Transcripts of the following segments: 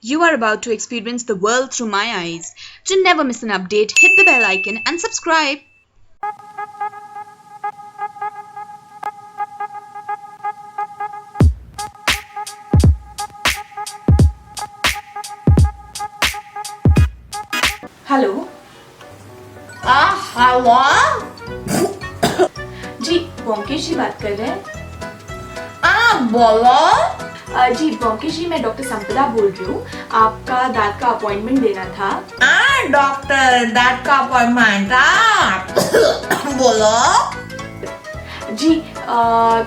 You are about to experience the world through my eyes. To never miss an update, hit the bell icon and subscribe. Hello. हवा जी बोंकेश जी बात कर रहे हैं। बोलो। जी बोंकेश जी, मैं doctor संपदा बोल रही हूँ। आपका दांत का अपॉइंटमेंट देना था। डॉक्टर दांत का अपॉइंटमेंट बोलो। जी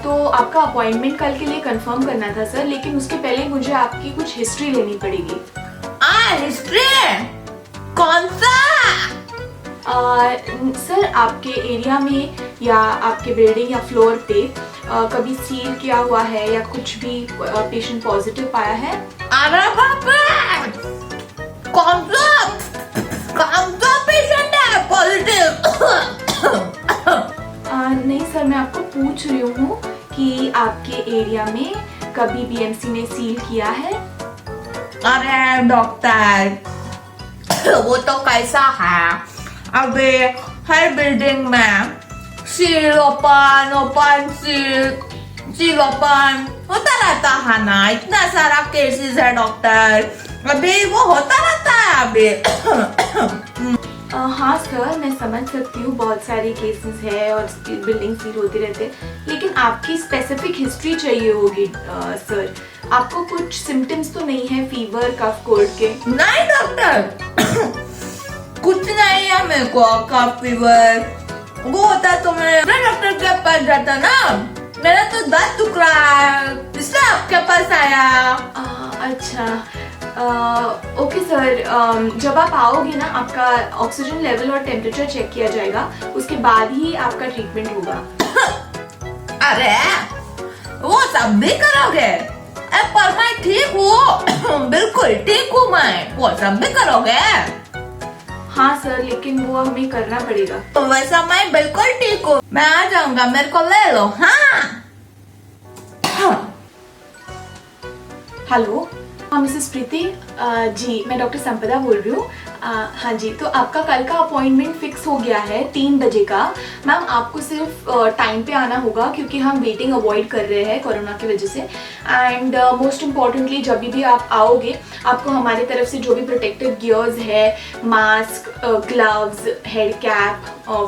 तो आपका अपॉइंटमेंट कल के लिए कंफर्म करना था सर, लेकिन उसके पहले मुझे आपकी कुछ हिस्ट्री लेनी पड़ेगी। हिस्ट्री कौन सा? सर आपके एरिया में या आपके बिल्डिंग या फ्लोर पे कभी सील किया हुआ है या कुछ भी पेशेंट पॉजिटिव पाया है? अरे बाप रे, कौन सा पेशेंट है पॉजिटिव? नहीं सर, मैं आपको पूछ रही हूँ कि आपके एरिया में कभी बीएमसी ने सील किया है? अरे डॉक्टर, वो तो कैसा है, अभी हर बिल्डिंग में सील ओपन सील ओपन होता रहता है ना। इतना सारा केसेस है डॉक्टर, अभी वो होता रहता है अभी। हाँ सर, मैं समझ सकती हूँ, बहुत सारे केसेस है और बिल्डिंग सील होते रहते हैं, लेकिन आपकी स्पेसिफिक हिस्ट्री चाहिए होगी सर। आपको कुछ सिम्टम्स तो नहीं है फीवर कफ कोल्ड के? नहीं डॉक्टर, कुछ नहीं है मेरे को कफ फीवर। वो होता तो मैं डॉक्टर के पास जाता ना, मेरा तो दांत दुख रहा है इसलिए आपके पास आया। अच्छा ओके सर, जब आप आओगे ना, आपका ऑक्सीजन लेवल और टेम्परेचर चेक किया जाएगा, उसके बाद ही आपका ट्रीटमेंट होगा। अरे वो सब भी करोगे? पर मैं ठीक हूँ, बिल्कुल ठीक हूँ मैं, वो सब भी करोगे? हाँ सर, लेकिन वो हमें करना पड़ेगा। तो वैसा मैं बिल्कुल ठीक हूँ, मैं आ जाऊंगा, मेरे को ले लो। हाँ हेलो, हाँ मिसेस प्रीति, जी मैं डॉक्टर संपदा बोल रही हूँ। हाँ जी, तो आपका कल का अपॉइंटमेंट फिक्स हो गया है 3 बजे का। मैम आपको सिर्फ टाइम पे आना होगा, क्योंकि हम वेटिंग अवॉइड कर रहे हैं कोरोना की वजह से। एंड मोस्ट इम्पॉर्टेंटली, जब भी आप आओगे, आपको हमारी तरफ से जो भी प्रोटेक्टिव गियर्स है, mask, gloves, head cap,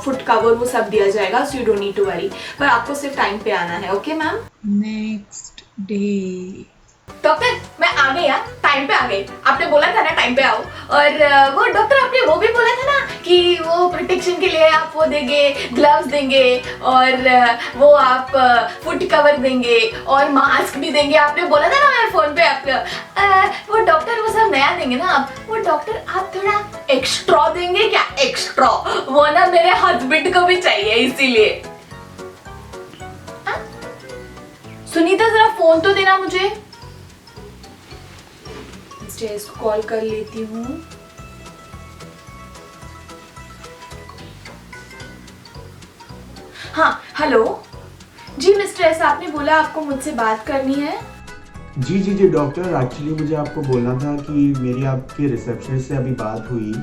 foot cover, वो सब दिया जाएगा, so you don't need to worry. पर आपको सिर्फ टाइम पे आना है। Okay ma'am? Next day. Doctor मैं आ गई, यार टाइम पे आ गई। आपने बोला था ना टाइम पे आओ, और वो डॉक्टर आपने वो भी बोला था ना कि वो प्रोटेक्शन के लिए आप वो देंगे, ग्लव्स देंगे, और वो आप फुट कवर देंगे और मास्क भी देंगे। आपने बोला था ना मैं फोन पे आपको। वो डॉक्टर वो सब नया देंगे ना आप। वो डॉक्टर आप थोड़ा एक्स्ट्रा देंगे क्या? एक्स्ट्रा वो ना मेरे हस्बैंड को भी चाहिए, इसीलिए। सुनीता जरा फोन तो देना मुझे, इसको कॉल कर लेती हूँ। हाँ हेलो जी मिस्टर एस, आपने बोला आपको मुझसे बात करनी है। जी डॉक्टर, एक्चुअली मुझे आपको बोलना था कि मेरी आपके रिसेप्शनिस्ट से अभी बात हुई,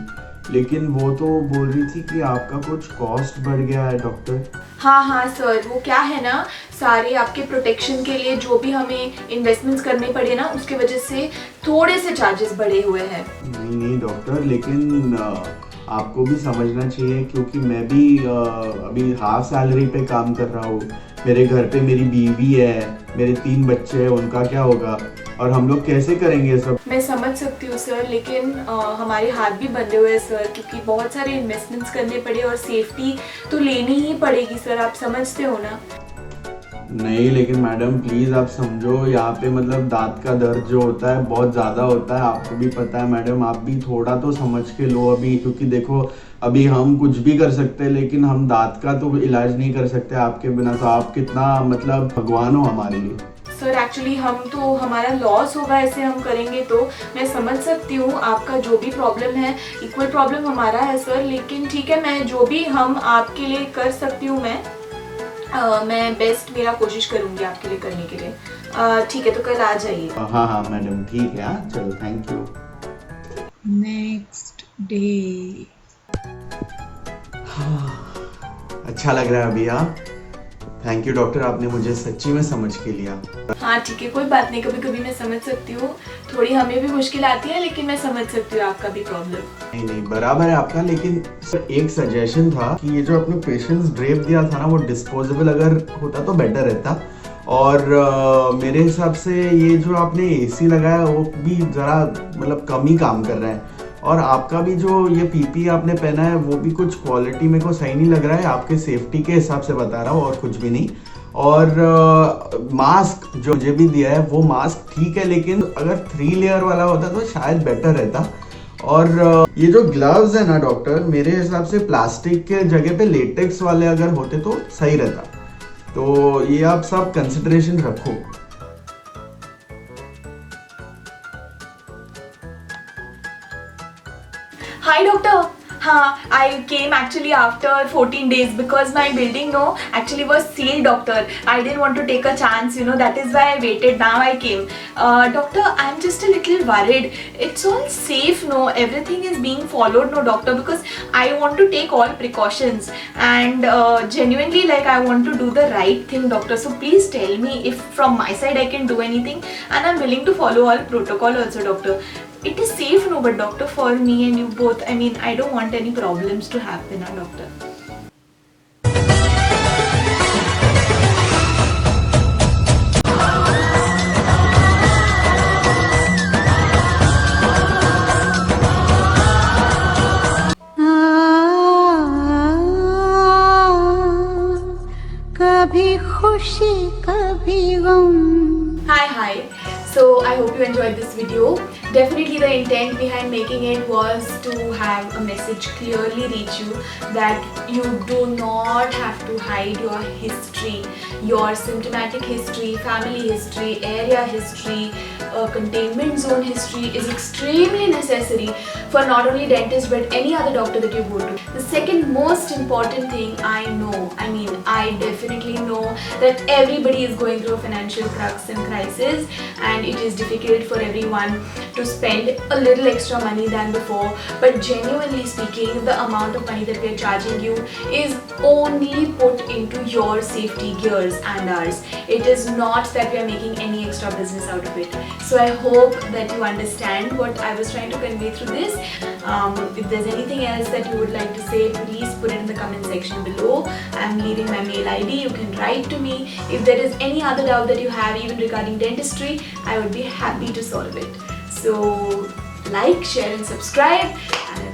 लेकिन वो तो बोल रही थी कि आपका कुछ कॉस्ट बढ़ गया है डॉक्टर। हाँ सर, वो क्या है ना, सारे आपके प्रोटेक्शन के लिए जो भी हमें इन्वेस्टमेंट्स करने पड़े ना, उसके वजह से थोड़े से चार्जेस बढ़े हुए हैं। नहीं डॉक्टर, लेकिन आपको भी समझना चाहिए, क्योंकि मैं भी अभी हाफ सैलरी पे काम कर रहा हूँ। मेरे घर पे मेरी बीवी है, मेरे 3 बच्चे हैं, उनका क्या होगा, और हम लोग कैसे करेंगे सब? मैं समझ सकती हूँ सर, लेकिन हमारे हाथ भी बंधे हुए हैं सर, क्योंकि बहुत सारे इन्वेस्टमेंट्स करने पड़े और सेफ्टी तो लेनी ही पड़ेगी सर, आप समझते हो ना? नहीं लेकिन मैडम प्लीज आप समझो, यहाँ पे मतलब दांत का दर्द जो होता है बहुत ज्यादा होता है, आपको भी पता है मैडम, आप भी थोड़ा तो समझ के लो अभी, क्योंकि देखो अभी हम कुछ भी कर सकते हैं, लेकिन हम दांत का तो इलाज नहीं कर सकते आपके बिना। तो आप कितना मतलब भगवान हो हमारे लिए। सर एक्चुअली हम तो, हमारा लॉस होगा ऐसे हम करेंगे तो। मैं समझ सकती हूँ आपका जो भी प्रॉब्लम है, इक्वल प्रॉब्लम हमारा है सर, लेकिन ठीक है, मैं जो भी हम आपके लिए कर सकती हूँ, मैं बेस्ट मेरा कोशिश करूंगी आपके लिए करने के लिए। ठीक है, तो कल आ जाइए। हाँ मैडम ठीक है, चलो थैंक यू। Next day. अच्छा लग रहा है अभी? हाँ, थैंक यू डॉक्टर, आपने मुझे सच्ची में समझ के लिया। हाँ ठीक है, कोई बात नहीं, कभी कभी मैं समझ सकती हूँ, थोड़ी हमें भी मुश्किल आती है, लेकिन मैं समझ सकती हूँ आपका भी प्रॉब्लम। नहीं नहीं, बराबर है आपका, लेकिन सर एक सजेशन था कि ये जो आपने पेशेंस ड्रेप दिया था ना, वो डिस्पोजेबल अगर होता तो बेटर रहता। और मेरे हिसाब से ये जो आपने एसी लगाया वो भी ज़रा मतलब कम ही काम कर रहा है। और आपका भी जो ये पीपी आपने पहना है वो भी कुछ क्वालिटी मेरे को सही नहीं लग रहा है, आपके सेफ्टी के हिसाब से बता रहा हूँ और कुछ भी नहीं। और मास्क जो मुझे भी दिया है वो मास्क ठीक है, लेकिन अगर 3 लेयर वाला होता तो शायद बेटर रहता। और ये जो ग्लव्स है ना डॉक्टर, मेरे हिसाब से प्लास्टिक के जगह पे लेटेक्स वाले अगर होते तो सही रहता। तो ये आप सब कंसिडरेशन रखो। Hi doctor. I came actually after 14 days because my building actually was sealed, doctor. I didn't want to take a chance, that is why I waited. Now I came. Doctor, I'm just a little worried. It's all safe, everything is being followed, doctor, because I want to take all precautions and genuinely I want to do the right thing, doctor. So please tell me if from my side I can do anything, and I'm willing to follow all protocol also, doctor. It is safe, but doctor, for me and you both, I don't want any problems to happen, doctor. कभी खुशी कभी गम। Hi. So I hope you enjoyed this video. Definitely the intent behind making it was to have a message clearly reach you that you do not have to hide your history, your symptomatic history, family history, area history, containment zone history is extremely necessary for not only dentist but any other doctor that you go to. The second most important thing I definitely know that everybody is going through a financial crux and crisis, and it is difficult for everyone to spend a little extra money than before, but genuinely speaking, the amount of money that we are charging you is only put into your safety gears and ours. It is not that we are making any extra business out of it. So I hope that you understand what I was trying to convey through this. If there's anything else that you would like to say, please put it in the comment section below. I'm leaving my mail ID, you can write to me. If there is any other doubt that you have even regarding dentistry, I would be happy to solve it. So like, share and subscribe, and